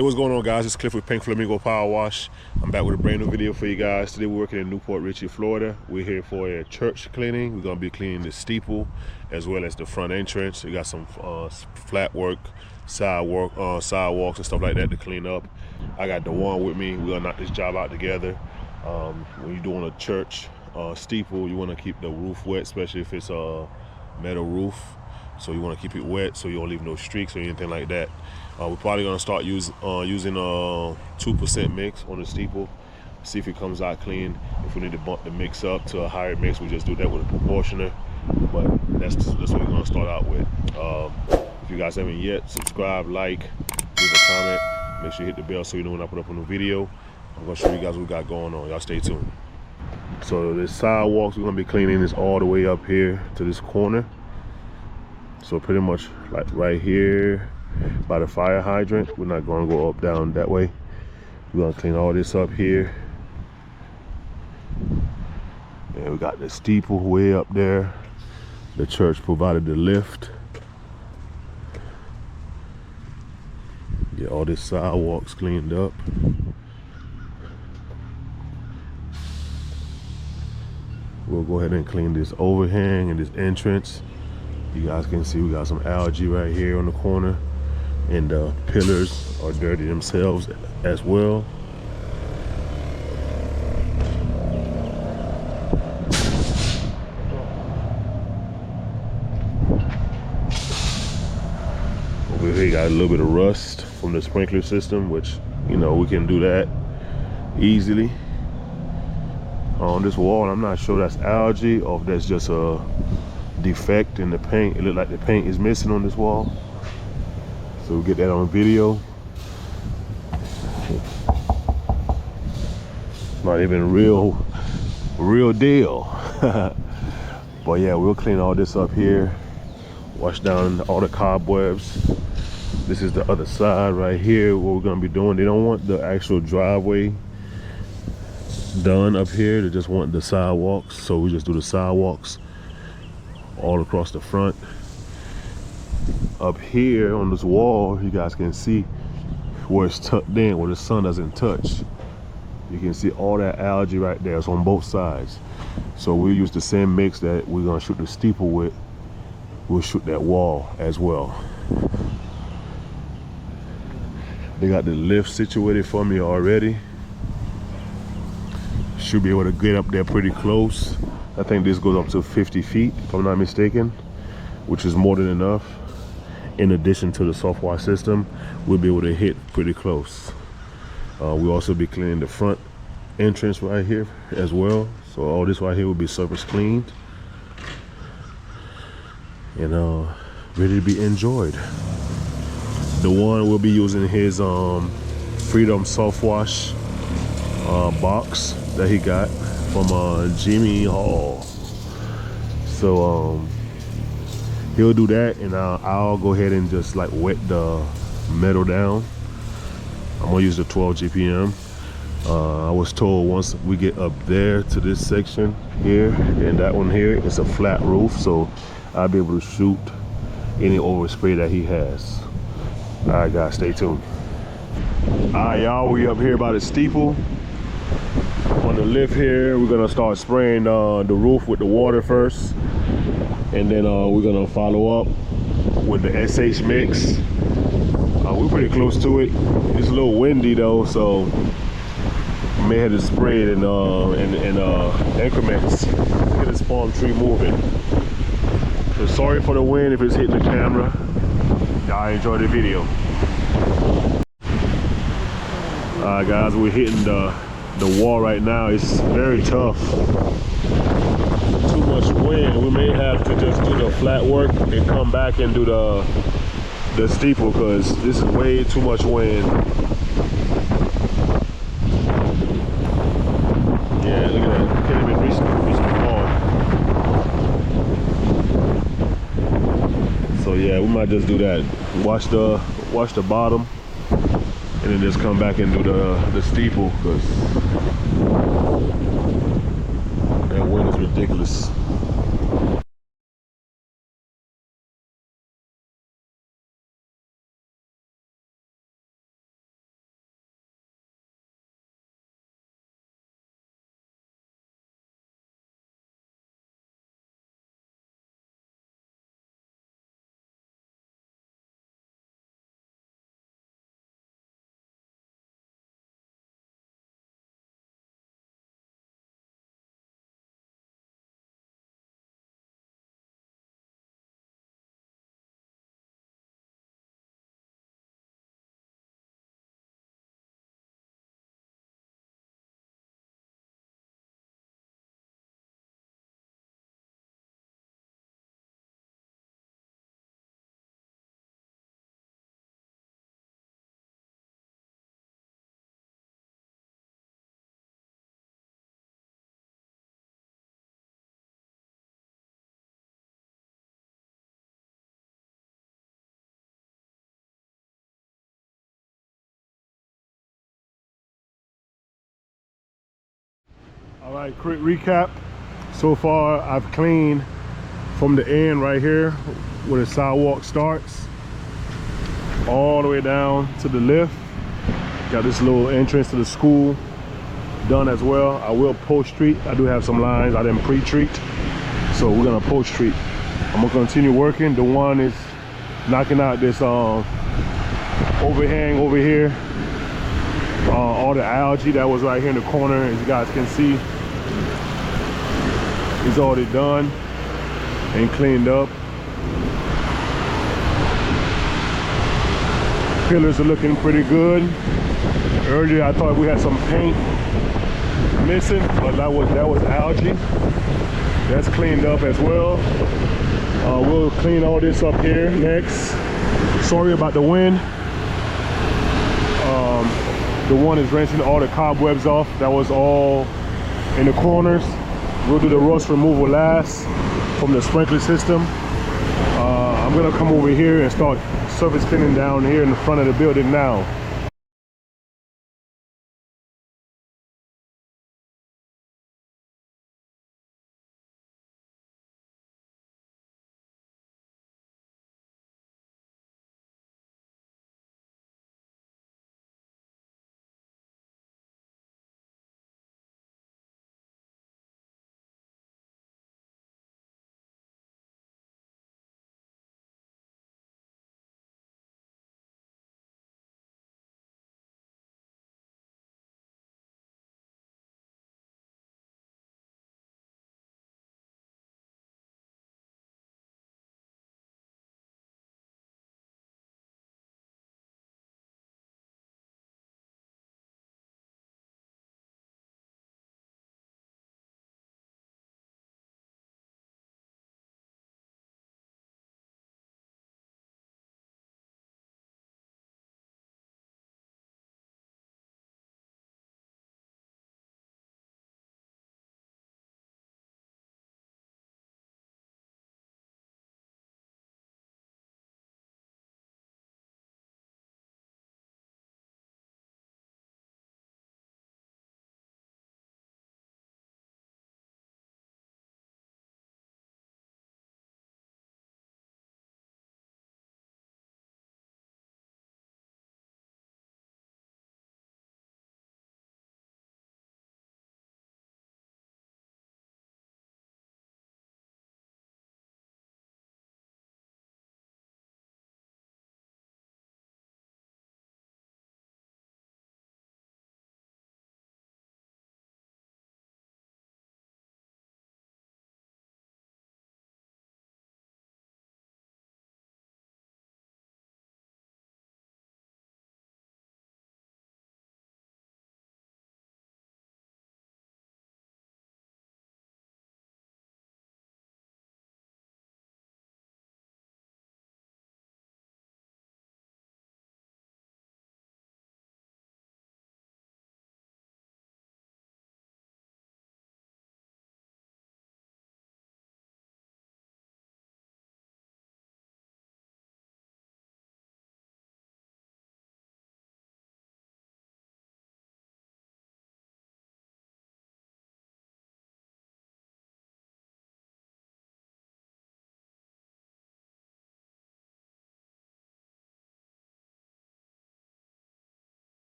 Hey, what's going on, guys? It's Cliff with Pink Flamingo Power Wash. I'm back with a brand new video for you guys. Today we're working in Newport Richey, Florida. We're here for a church cleaning. We're gonna be cleaning the steeple as well as the front entrance. We got some flat work, sidewalks and stuff like that to clean up. I got the one with me. We're gonna knock this job out together. When you're doing a church steeple, you want to keep the roof wet, especially if it's a metal roof. So you want to keep it wet so you don't leave no streaks or anything like that. We're probably going to start using a 2% mix on the steeple, see if it comes out clean. If we need to bump the mix up to a higher mix, we just do that with a proportioner. But that's what we're going to start out with. If you guys haven't yet, subscribe, like, leave a comment. Make sure you hit the bell so you know when I put up a new video. I'm going to show you guys what we got going on. Y'all stay tuned. So the sidewalks, we're going to be cleaning this all the way up here to this corner. So pretty much like right here by the fire hydrant. We're not going to go up down that way. We're going to clean all this up here. And we got the steeple way up there. The church provided the lift. Get all this sidewalks cleaned up. We'll go ahead and clean this overhang and this entrance. You guys can see we got some algae right here on the corner, and the pillars are dirty themselves as well. Over here you got a little bit of rust from the sprinkler system, which, you know, we can do that easily. On this wall, I'm not sure that's algae or if that's just a defect in the paint. It looked like the paint is missing on this wall, so we'll get that on video. Not even real deal. But yeah, we'll clean all this up here, wash down all the cobwebs. This is the other side right here, what we're gonna be doing. They don't want the actual driveway done up here, they just want the sidewalks, so we just do the sidewalks all across the front. Up here on this wall, you guys can see where it's tucked in, where the sun doesn't touch. You can see all that algae right there. It's on both sides. So we'll use the same mix that we're gonna shoot the steeple with. We'll shoot that wall as well. They got the lift situated for me already. Should be able to get up there pretty close. I think this goes up to 50 feet, if I'm not mistaken, which is more than enough. In addition to the soft wash system, we'll be able to hit pretty close. We'll also be cleaning the front entrance right here as well. So all this right here will be surface cleaned and ready to be enjoyed. The one we'll be using his Freedom soft wash box that he got from Jimmy Hall. So he'll do that, and I'll go ahead and just like wet the metal down. I'm gonna use the 12 GPM. I was told once we get up there to this section here and that one here, it's a flat roof, so I'll be able to shoot any overspray that he has. All right, guys, stay tuned. All right, y'all, we up here by the steeple. On the lift here, we're gonna start spraying the roof with the water first, and then we're gonna follow up with the SH mix. We're pretty close to it. It's a little windy though, so we may have to spray it in increments to get this palm tree moving. So sorry for the wind if it's hitting the camera. Y'all enjoy the video. All right, guys, we're hitting the wall right now. It's very tough. Too much wind. We may have to just do the flat work and come back and do the steeple, because this is way too much wind. Yeah, look at that. Can't even reach the wall. So yeah, we might just do that. Wash the bottom, and then just come back and do the steeple, because that wind is ridiculous. All right, quick recap. So far, I've cleaned from the end right here where the sidewalk starts all the way down to the left. Got this little entrance to the school done as well. I will post treat. I do have some lines I didn't pre-treat, so we're gonna post treat. I'm gonna continue working. The one is knocking out this overhang over here. All the algae that was right here in the corner, as you guys can see, is already done and cleaned up. Pillars are looking pretty good. Earlier I thought we had some paint missing, but that was algae. That's cleaned up as well. We'll clean all this up here next. Sorry about the wind. The one is wrenching all the cobwebs off. That was all in the corners. We'll do the rust removal last from the sprinkler system. I'm gonna come over here and start surface cleaning down here in the front of the building now.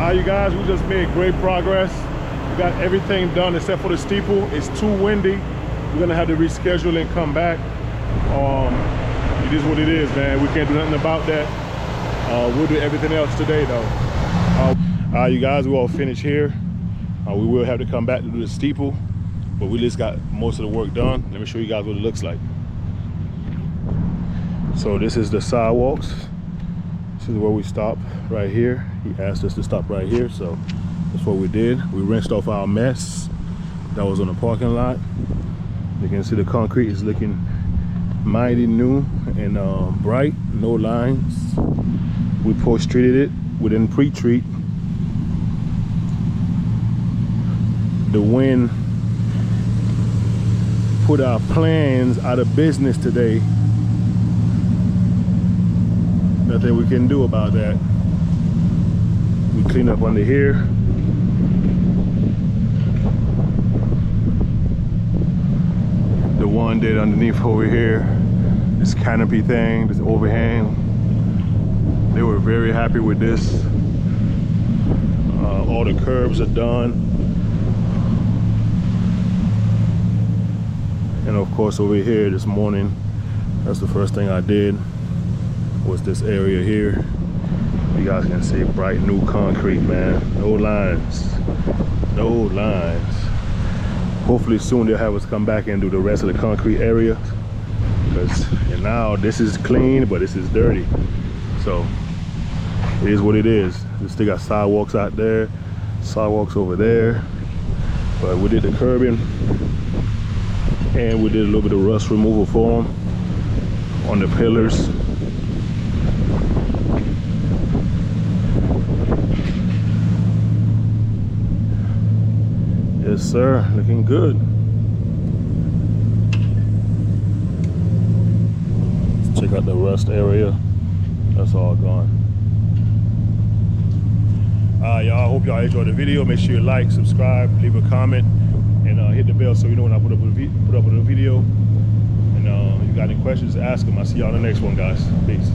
You guys, we just made great progress. We got everything done except for the steeple. It's too windy. We're gonna have to reschedule and come back. It is what it is, man. We can't do nothing about that. We'll do everything else today though. You guys, we all finished here. We will have to come back to do the steeple, but we just got most of the work done. Let me show you guys what it looks like. So this is the sidewalks. This is where we stop right here. He asked us to stop right here, so that's what we did. We rinsed off our mess that was on the parking lot. You can see the concrete is looking mighty new and bright, no lines. We post-treated it. We didn't pre-treat. The wind put our plans out of business today. Nothing we can do about that. We clean up under here. The one did underneath over here, this canopy thing, this overhang. They were very happy with this. All the curbs are done. And of course over here this morning, that's the first thing I did, was this area here. You guys can see bright new concrete, man. No lines, no lines. Hopefully soon they'll have us come back and do the rest of the concrete area. And now this is clean, but this is dirty. So it is what it is. We still got sidewalks out there, sidewalks over there. But we did the curbing and we did a little bit of rust removal for them on the pillars. Yes, sir, looking good. Let's check out the rust area. That's all gone. Y'all, I hope y'all enjoyed the video. Make sure you like, subscribe, leave a comment, and hit the bell so you know when I put up a video. And if you got any questions, ask them. I'll see y'all in the next one, guys. Peace.